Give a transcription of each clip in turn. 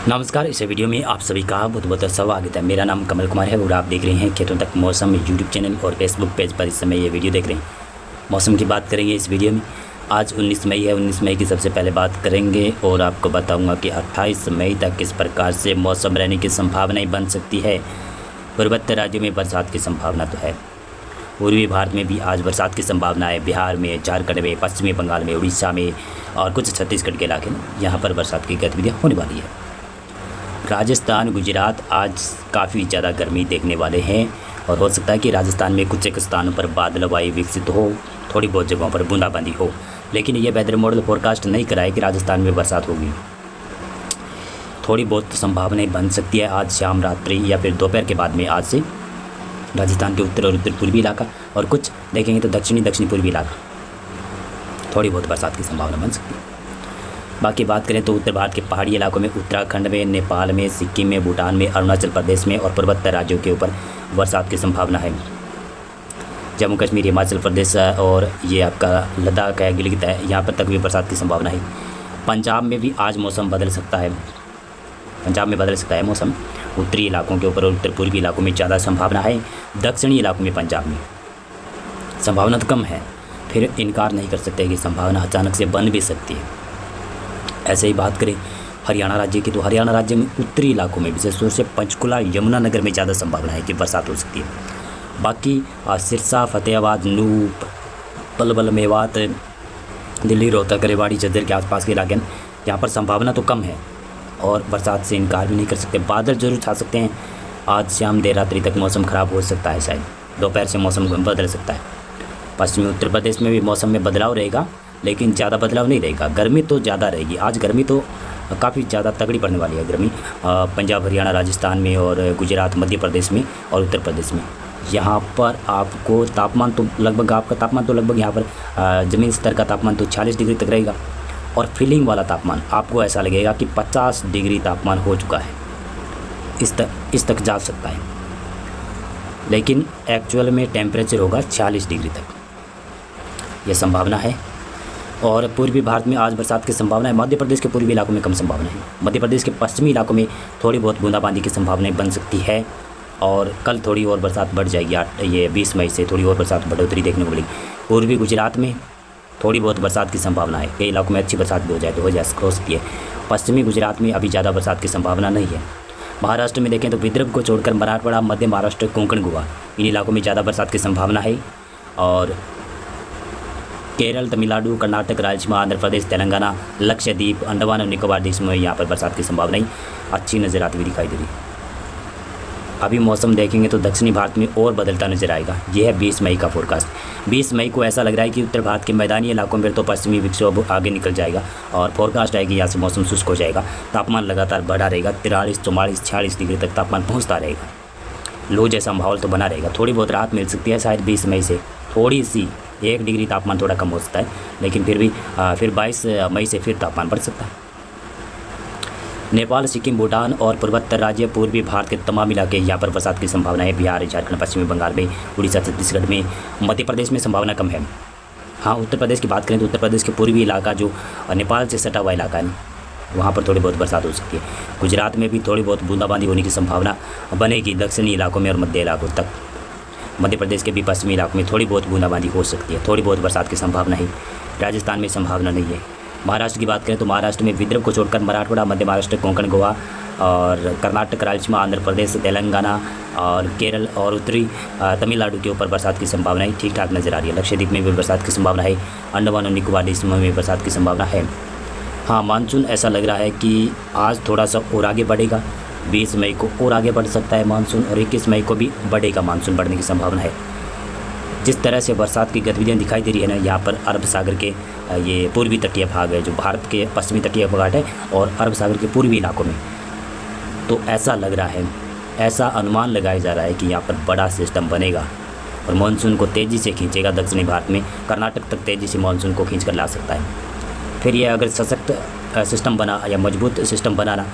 नमस्कार। इस वीडियो में आप सभी का बहुत बहुत स्वागत है। मेरा नाम कमल कुमार है और आप देख रहे हैं खेतों तक मौसम यूट्यूब चैनल और फेसबुक पेज पर इस समय ये वीडियो देख रहे हैं। मौसम की बात करेंगे इस वीडियो में। आज 19 मई है। 19 मई की सबसे पहले बात करेंगे और आपको बताऊंगा कि 28 मई तक किस प्रकार से मौसम रहने की संभावनाएँ बन सकती है। पूर्वोत्तर राज्यों में बरसात की संभावना तो है। पूर्वी भारत में भी आज बरसात की संभावना है। बिहार में, झारखंड में, पश्चिमी बंगाल में, उड़ीसा में और कुछ छत्तीसगढ़ के इलाके में यहाँ पर बरसात की गतिविधियाँ होने वाली है। राजस्थान, गुजरात आज काफ़ी ज़्यादा गर्मी देखने वाले हैं और हो सकता है कि राजस्थान में कुछ एक स्थानों पर बादल वायु विकसित हो, थोड़ी बहुत जगहों पर बूंदाबांदी हो, लेकिन ये वेदर मॉडल फोरकास्ट नहीं कराए कि राजस्थान में बरसात होगी। थोड़ी बहुत संभावनाएं बन सकती है आज शाम, रात्रि या फिर दोपहर के बाद में आज से राजस्थान के उत्तर और उत्तर पूर्वी इलाका और कुछ देखेंगे तो दक्षिणी पूर्वी इलाका थोड़ी बहुत बरसात की संभावना बन सकती है। बाकी बात करें तो उत्तर भारत के पहाड़ी इलाकों में, उत्तराखंड में, नेपाल में, सिक्किम में, भूटान में, अरुणाचल प्रदेश में और पूर्वोत्तर राज्यों के ऊपर बरसात की संभावना है। जम्मू कश्मीर, हिमाचल प्रदेश और ये आपका लद्दाख है, गिलगित है, यहाँ पर तक भी बरसात की संभावना है। पंजाब में भी आज मौसम बदल सकता है। पंजाब में बदल सकता है मौसम। उत्तरी इलाकों के ऊपर और उत्तर पूर्वी इलाकों में ज़्यादा संभावना है। दक्षिणी इलाकों में पंजाब में संभावना तो कम है, फिर इनकार नहीं कर सकते कि संभावना अचानक से बन भी सकती है। ऐसे ही बात करें हरियाणा राज्य की, तो हरियाणा राज्य में उत्तरी इलाकों में विशेष तौर से पंचकुला, यमुनानगर में ज़्यादा संभावना है कि बरसात हो सकती है। बाकी सिरसा, फतेहाबाद, नूप, पलवल, मेवात, दिल्ली, रोहतक, रेवाड़ी, झज्जर के आसपास के इलाके यहाँ पर संभावना तो कम है और बरसात से इनकार भी नहीं कर सकते। बादल जरूर छा सकते हैं। आज शाम देर रात्रि तक मौसम ख़राब हो सकता है, शायद दोपहर से मौसम बदल सकता है। पश्चिमी उत्तर प्रदेश में भी मौसम में बदलाव रहेगा, लेकिन ज़्यादा बदलाव नहीं रहेगा। गर्मी तो ज़्यादा रहेगी। आज गर्मी तो काफ़ी ज़्यादा तगड़ी पड़ने वाली है गर्मी। पंजाब, हरियाणा, राजस्थान में और गुजरात, मध्य प्रदेश में और उत्तर प्रदेश में यहाँ पर आपको तापमान तो लगभग यहाँ पर ज़मीन स्तर का तापमान तो 40 डिग्री तक रहेगा और फीलिंग वाला तापमान आपको ऐसा लगेगा कि 50 डिग्री तापमान हो चुका है। इस तक जा सकता है, लेकिन एक्चुअल में टेम्परेचर होगा 40 डिग्री तक, यह संभावना है। और पूर्वी भारत में आज बरसात की संभावना है। मध्य प्रदेश के पूर्वी इलाकों में कम संभावना है। मध्य प्रदेश के पश्चिमी इलाकों में थोड़ी बहुत बूंदाबांदी की संभावनाएं बन सकती है और कल थोड़ी और बरसात बढ़ जाएगी। ये 20 मई से थोड़ी और बरसात बढ़ोतरी देखने को मिलेगी। पूर्वी गुजरात में थोड़ी बहुत बरसात की संभावना है। कई इलाकों में अच्छी बरसात भी हो सकती है। पश्चिमी गुजरात में अभी ज़्यादा बरसात की संभावना नहीं है। महाराष्ट्र में देखें तो विदर्भ को छोड़कर मराठवाड़ा, मध्य महाराष्ट्र, कोंकण, गोवा इन इलाकों में ज़्यादा बरसात की संभावना है। और केरल, तमिलनाडु, कर्नाटक, राजस्थान, आंध्र प्रदेश, तेलंगाना, लक्षद्वीप, अंडमान और निकोबार देश में यहाँ पर बरसात की संभावनाएं अच्छी नज़र आती हुई दिखाई दे रही है। अभी मौसम देखेंगे तो दक्षिणी भारत में और बदलता नजर आएगा। यह है 20 मई का फोरकास्ट। 20 मई को ऐसा लग रहा है कि उत्तर भारत के मैदानी इलाकों में तो पश्चिमी विक्षोभ आगे निकल जाएगा और फोरकास्ट है कि यहाँ से मौसम शुष्क हो जाएगा। तापमान लगातार बढ़ा रहेगा। 43, 44, 46 डिग्री तक तापमान पहुँचता रहेगा। लू जैसा माहौल तो बना रहेगा। थोड़ी बहुत राहत मिल सकती है शायद 20 मई से, थोड़ी सी 1 डिग्री तापमान थोड़ा कम हो सकता है, लेकिन फिर भी फिर 22 मई से फिर तापमान बढ़ सकता है। नेपाल, सिक्किम, भूटान और पूर्वोत्तर राज्य, पूर्वी भारत के तमाम इलाके यहाँ पर बरसात की संभावना है। बिहार, झारखंड, पश्चिमी बंगाल में, उड़ीसा, छत्तीसगढ़ में, मध्य प्रदेश में संभावना कम है। हाँ, उत्तर प्रदेश की बात करें तो उत्तर प्रदेश के पूर्वी इलाका जो नेपाल से सटा हुआ इलाका है, वहाँ पर थोड़ी बहुत बरसात हो सकती है। गुजरात में भी थोड़ी बहुत बूंदाबांदी होने की संभावना बनेगी दक्षिणी इलाकों में और मध्य इलाकों तक। मध्य प्रदेश के भी पश्चिमी इलाकों में थोड़ी बहुत बूंदाबांदी हो सकती है। थोड़ी बहुत बरसात की संभावना है। राजस्थान में संभावना नहीं है। महाराष्ट्र की बात करें तो महाराष्ट्र में विदर्भ को छोड़कर मराठवाड़ा, मध्य महाराष्ट्र, कोंकण, गोवा और कर्नाटक, राजस्थान, आंध्र प्रदेश, तेलंगाना और केरल और उत्तरी तमिलनाडु के ऊपर बरसात की संभावनाएं ठीक ठाक नज़र आ रही है। लक्षद्वीप में भी बरसात की संभावना है। अंडमान और निकोबार देश में बरसात की संभावना है। हाँ, मानसून ऐसा लग रहा है कि आज थोड़ा सा और आगे बढ़ेगा। 20 मई को और आगे बढ़ सकता है मानसून और 21 मई को भी बढ़ेगा। मानसून बढ़ने की संभावना है। जिस तरह से बरसात की गतिविधियाँ दिखाई दे रही है ना, यहाँ पर अरब सागर के ये पूर्वी तटीय भाग है जो भारत के पश्चिमी तटीय भाग है और अरब सागर के पूर्वी इलाकों में, तो ऐसा लग रहा है, ऐसा अनुमान लगाया जा रहा है कि यहाँ पर बड़ा सिस्टम बनेगा और मानसून को तेज़ी से खींचेगा। दक्षिणी भारत में कर्नाटक तक तेज़ी से मानसून को खींच कर ला सकता है। फिर ये अगर सशक्त सिस्टम बना या मजबूत सिस्टम बनाना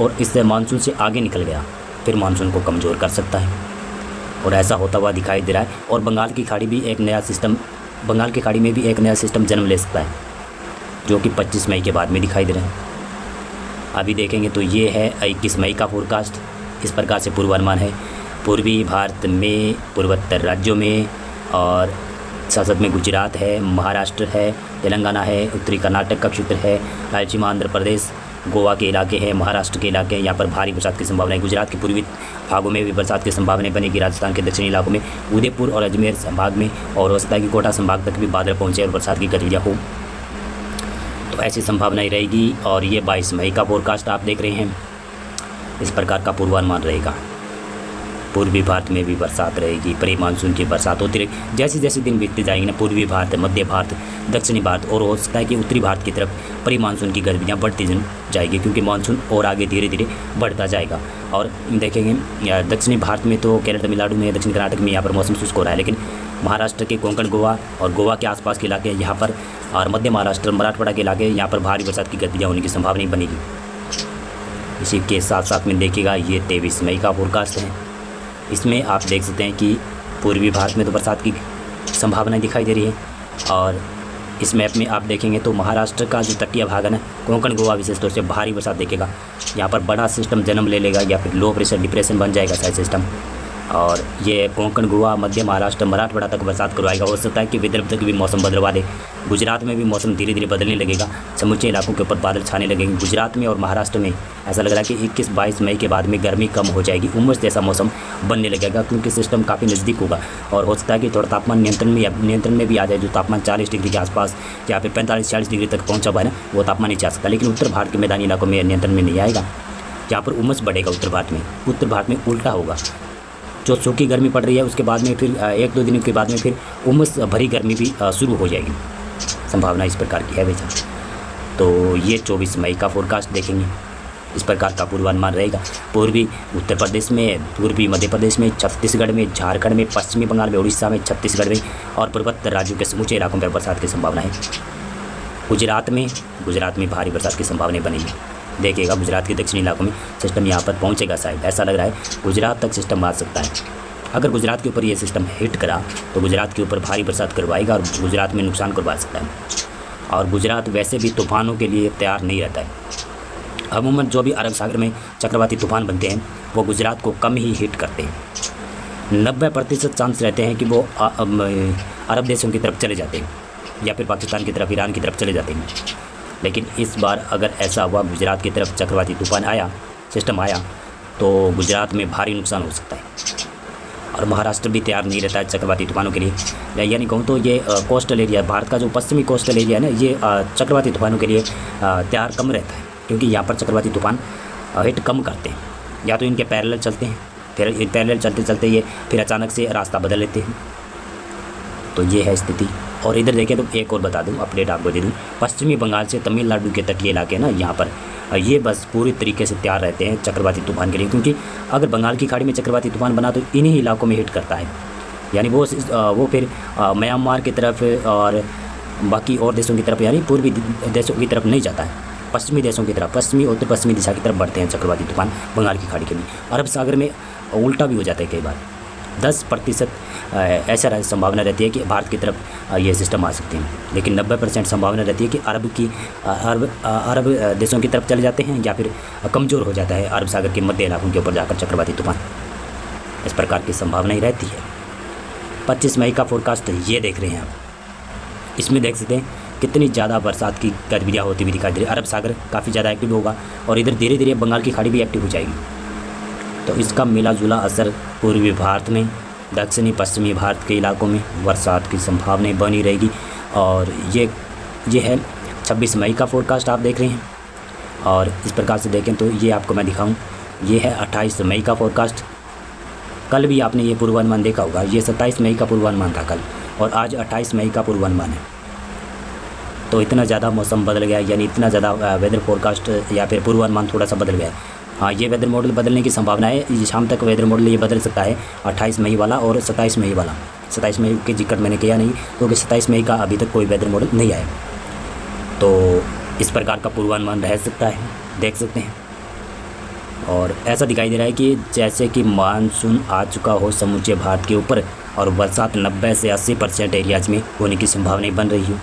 और इससे मानसून से आगे निकल गया, फिर मानसून को कमज़ोर कर सकता है और ऐसा होता हुआ दिखाई दे रहा है। और बंगाल की खाड़ी में भी एक नया सिस्टम जन्म ले सकता है, जो कि 25 मई के बाद में दिखाई दे रहा है। अभी देखेंगे तो ये है 21 मई का फोरकास्ट। इस प्रकार से पूर्वानुमान है पूर्वी भारत में, पूर्वोत्तर राज्यों में, और साथ में गुजरात है, महाराष्ट्र है, तेलंगाना है, उत्तरी कर्नाटक का क्षेत्र है, रायलसीमा आंध्र प्रदेश, गोवा के इलाके हैं, महाराष्ट्र के इलाके हैं। यहाँ पर भारी बरसात की संभावना है। गुजरात के पूर्वी भागों में भी बरसात की संभावना बनेगी। राजस्थान के दक्षिणी इलाकों में, उदयपुर और अजमेर संभाग में, और हो सकता है कि कोटा संभाग तक भी बादल पहुँचे और बरसात की गतिविधियाँ हो, तो ऐसी संभावनाएं रहेगी। और ये 22 मई का फोरकास्ट आप देख रहे हैं। इस प्रकार का पूर्वानुमान रहेगा। पूर्वी भारत में भी बरसात रहेगी, प्री मानसून की बरसात होती रहेगी। जैसे जैसे दिन बीतते जाएंगे ना, पूर्वी भारत, मध्य भारत, दक्षिणी भारत, और हो सकता है कि उत्तरी भारत की तरफ प्री मानसून की गतिविधियाँ बढ़ती जाएगी, क्योंकि मानसून और आगे धीरे धीरे बढ़ता जाएगा। और देखेंगे दक्षिणी भारत में तो केरल, तमिलनाडु में, दक्षिण कर्नाटक में यहाँ पर मौसम शुष्क हो रहा है, लेकिन महाराष्ट्र के कोंकण, गोवा और गोवा के आसपास के इलाके यहाँ पर, और मध्य महाराष्ट्र, मराठवाड़ा के इलाके यहाँ पर भारी बरसात की गतिविधियाँ होने की संभावना बनेगी। इसी के साथ साथ में देखिएगा ये 23 मई का फोरकास्ट है। इसमें आप देख सकते हैं कि पूर्वी भारत में तो बरसात की संभावना दिखाई दे रही है, और इस मैप में आप देखेंगे तो महाराष्ट्र का जो तटीय भाग है ना, कोंकण, गोवा विशेष तौर से भारी बरसात देखेगा। यहाँ पर बड़ा सिस्टम जन्म ले लेगा, या फिर लो प्रेशर डिप्रेशन बन जाएगा शायद सिस्टम, और ये कोंकण, गोवा, मध्य महाराष्ट्र, मराठवाड़ा तक बरसात करवाएगा। हो सकता है कि विदर्भ तक भी मौसम बदलवा दे। गुजरात में भी मौसम धीरे धीरे बदलने लगेगा, समूचे इलाकों के ऊपर बादल छाने लगेंगे। गुजरात में और महाराष्ट्र में ऐसा लग रहा है कि 21-22 मई के बाद में गर्मी कम हो जाएगी, उमस जैसा मौसम बनने लगेगा, क्योंकि सिस्टम काफ़ी नज़दीक होगा। और हो सकता है कि थोड़ा तापमान नियंत्रण में भी आ जाए। जो तापमान 40 डिग्री के आसपास या फिर 45-40 डिग्री तक पहुँचा हुआ है ना, वो तापमान नहीं जा सकता। लेकिन उत्तर भारत के मैदानी इलाकों में नियंत्रण में नहीं आएगा, जहाँ पर उमस बढ़ेगा उत्तर भारत में। उत्तर भारत में उल्टा होगा, जो सूखी गर्मी पड़ रही है उसके बाद में फिर 1-2 दिन के बाद में फिर उमस भरी गर्मी भी शुरू हो जाएगी। संभावना इस प्रकार की है बेचा। तो ये 24 मई का फोरकास्ट देखेंगे। इस प्रकार का पूर्वानुमान रहेगा। पूर्वी उत्तर प्रदेश में, पूर्वी मध्य प्रदेश में, छत्तीसगढ़ में, झारखंड में, पश्चिमी बंगाल में, उड़ीसा में, छत्तीसगढ़ में और पूर्वोत्तर राज्यों के समूचे इलाकों में बरसात की संभावना है। गुजरात में भारी बरसात की संभावना बनेगी। देखिएगा गुजरात के दक्षिणी इलाकों में सिस्टम यहाँ पर पहुँचेगा शायद, ऐसा लग रहा है गुजरात तक सिस्टम आ सकता है। अगर गुजरात के ऊपर ये सिस्टम हिट करा तो गुजरात के ऊपर भारी बरसात करवाएगा और गुजरात में नुकसान करवा सकता है। और गुजरात वैसे भी तूफानों के लिए तैयार नहीं रहता है। अमूमन जो भी अरब सागर में चक्रवाती तूफान बनते हैं वो गुजरात को कम ही हिट करते हैं। 90% चांस रहते हैं कि वो अरब देशों की तरफ चले जाते हैं, या फिर पाकिस्तान की तरफ, ईरान की तरफ चले जाते हैं। लेकिन इस बार अगर ऐसा हुआ, गुजरात की तरफ चक्रवाती तूफान आया, सिस्टम आया, तो गुजरात में भारी नुकसान हो सकता है। और महाराष्ट्र भी तैयार नहीं रहता है चक्रवाती तूफानों के लिए। यानी कहूँ तो ये कोस्टल एरिया, भारत का जो पश्चिमी कोस्टल एरिया है ना, ये चक्रवाती तूफानों के लिए तैयार कम रहता है, क्योंकि यहाँ पर चक्रवाती तूफान हिट कम करते हैं। या तो इनके पैरेलल चलते हैं, फिर पैरेलल चलते चलते ये फिर अचानक से रास्ता बदल लेते हैं। तो ये है स्थिति। और इधर देखें तो एक और बता दूं, अपडेट आपको दे दूं, पश्चिमी बंगाल से तमिलनाडु के तटीय इलाके ना, यहाँ पर ये बस पूरी तरीके से तैयार रहते हैं चक्रवाती तूफान के लिए, क्योंकि अगर बंगाल की खाड़ी में चक्रवाती तूफान बना तो इन्हीं इलाकों में हिट करता है। यानी वो फिर म्यांमार की तरफ और बाकी और देशों की तरफ, यानी पूर्वी देशों की तरफ नहीं जाता है, पश्चिमी देशों की तरफ, पश्चिमी उत्तर पश्चिमी दिशा की तरफ बढ़ते हैं चक्रवाती तूफान बंगाल की खाड़ी के लिए। अरब सागर में उल्टा भी हो जाता है कई बार। 10% ऐसा संभावना रहती है कि भारत की तरफ ये सिस्टम आ सकते हैं, लेकिन 90% संभावना रहती है कि अरब देशों की तरफ चले जाते हैं, या फिर कमज़ोर हो जाता है अरब सागर के मध्य इलाकों के ऊपर जाकर चक्रवाती तूफान। इस प्रकार की संभावना ही रहती है। 25 मई का फोरकास्ट ये देख रहे हैं आप। इसमें देख सकते हैं कितनी ज़्यादा बरसात की गतिविधियाँ होती हुई दिखाई दे रही है। अरब सागर काफ़ी ज़्यादा एक्टिव होगा और इधर धीरे धीरे बंगाल की खाड़ी भी एक्टिव हो जाएगी। तो इसका मिला जुला असर पूर्वी भारत में, दक्षिणी पश्चिमी भारत के इलाकों में बरसात की संभावनाएं बनी रहेगी। और ये है 26 मई का फोरकास्ट आप देख रहे हैं। और इस प्रकार से देखें तो ये आपको मैं दिखाऊं, ये है 28 मई का फोरकास्ट। कल भी आपने ये पूर्वानुमान देखा होगा, ये 27 मई का पूर्वानुमान था कल, और आज 28 मई का पूर्वानुमान है। तो इतना ज़्यादा मौसम बदल गया, यानी इतना ज़्यादा वेदर फोरकास्ट या फिर पूर्वानुमान थोड़ा सा बदल गया है। हाँ, ये वेदर मॉडल बदलने की संभावना है। ये शाम तक वेदर मॉडल ये बदल सकता है, 28 मई वाला और 27 मई वाला। 27 मई की जिक्र मैंने किया नहीं, क्योंकि 27 मई का अभी तक कोई वेदर मॉडल नहीं आया। तो इस प्रकार का पूर्वानुमान रह सकता है, देख सकते हैं। और ऐसा दिखाई दे रहा है कि जैसे कि मानसून आ चुका हो समूचे भारत के ऊपर, और बरसात 90 से 80% एरियाज में होने की संभावना बन रही हो।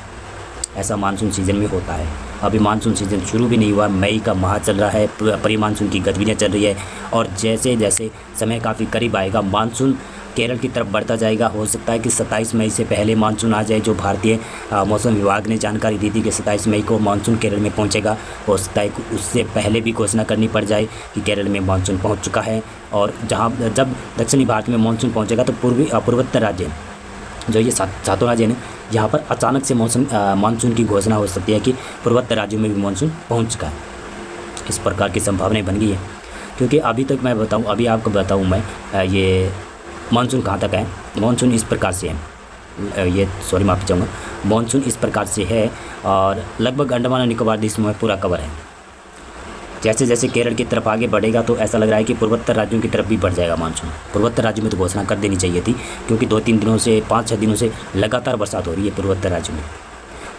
ऐसा मानसून सीजन में होता है। अभी मानसून सीज़न शुरू भी नहीं हुआ, मई का माह चल रहा है, प्री मानसून की गतिविधियाँ चल रही है और जैसे जैसे समय काफ़ी करीब आएगा मानसून केरल की तरफ बढ़ता जाएगा। हो सकता है कि 27 मई से पहले मानसून आ जाए, जो भारतीय मौसम विभाग ने जानकारी दी थी कि 27 मई को मानसून केरल में पहुंचेगा। हो सकता है कि उससे पहले भी घोषणा करनी पड़ जाए कि केरल में मानसून पहुंच चुका है। और जब दक्षिणी भारत में मानसून पहुंचेगा तो पूर्वोत्तर राज्य, जो ये सातों राज्य हैं, यहाँ पर अचानक से मानसून की घोषणा हो सकती है कि पूर्वोत्तर राज्यों में भी मानसून पहुँच चुका है। इस प्रकार की संभावनाएँ बन गई है, क्योंकि अभी तक मैं बताऊँ, अभी आपको बताऊँ मैं ये मानसून कहाँ तक है। मानसून इस प्रकार से है, ये सॉरी माफ़ी चाहूँगा, मानसून इस प्रकार से है और लगभग अंडमान और निकोबार द्वीपों में पूरा कवर है। जैसे जैसे केरल की तरफ आगे बढ़ेगा तो ऐसा लग रहा है कि पूर्वोत्तर राज्यों की तरफ भी बढ़ जाएगा मानसून। पूर्वोत्तर राज्यों में तो घोषणा कर देनी चाहिए थी, क्योंकि 2-3 दिनों से 5-6 दिनों से लगातार बरसात हो रही है पूर्वोत्तर राज्यों में।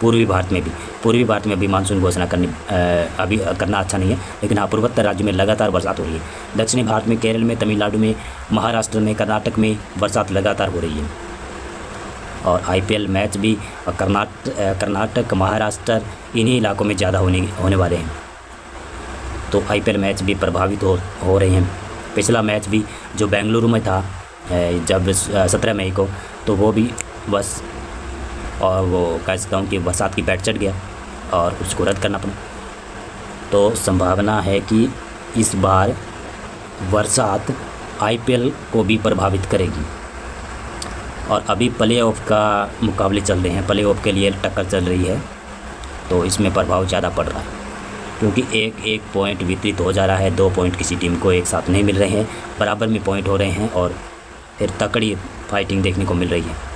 पूर्वी भारत में भी मानसून घोषणा अभी करना अच्छा नहीं है, लेकिन हाँ पूर्वोत्तर राज्यों में लगातार बरसात हो रही है। दक्षिणी भारत में केरल में, तमिलनाडु में, महाराष्ट्र में, कर्नाटक में बरसात लगातार हो रही है। और IPL मैच भी कर्नाटक, महाराष्ट्र, इन्हीं इलाकों में ज़्यादा होने वाले हैं। तो IPL मैच भी प्रभावित हो रहे हैं। पिछला मैच भी जो बेंगलुरु में था जब 17 मई को, तो वो भी बस, और वो कह सकता हूँ कि बरसात की पैठ चढ़ गया और उसको रद्द करना पड़ा। तो संभावना है कि इस बार बरसात IPL को भी प्रभावित करेगी। और अभी प्लेऑफ का मुकाबले चल रहे हैं, प्लेऑफ के लिए टक्कर चल रही है, तो इसमें प्रभाव ज़्यादा पड़ रहा है, क्योंकि एक पॉइंट वितरित हो जा रहा है। 2 पॉइंट किसी टीम को एक साथ नहीं मिल रहे हैं, बराबर में पॉइंट हो रहे हैं और फिर तकड़ी फाइटिंग देखने को मिल रही है।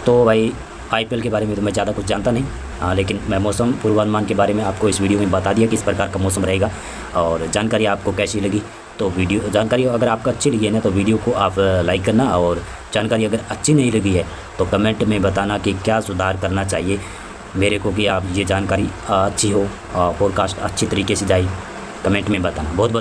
तो भाई IPL के बारे में तो मैं ज़्यादा कुछ जानता नहीं, हाँ, लेकिन मैं मौसम पूर्वानुमान के बारे में आपको इस वीडियो में बता दिया किस प्रकार का मौसम रहेगा। और जानकारी आपको कैसी लगी, तो जानकारी अगर आपको अच्छी लगी है ना, तो वीडियो को आप लाइक करना, और जानकारी अगर अच्छी नहीं लगी है तो कमेंट में बताना कि क्या सुधार करना चाहिए मेरे को, कि आप ये जानकारी अच्छी हो, पॉडकास्ट अच्छी तरीके से जाए, कमेंट में बताना। बहुत बहुत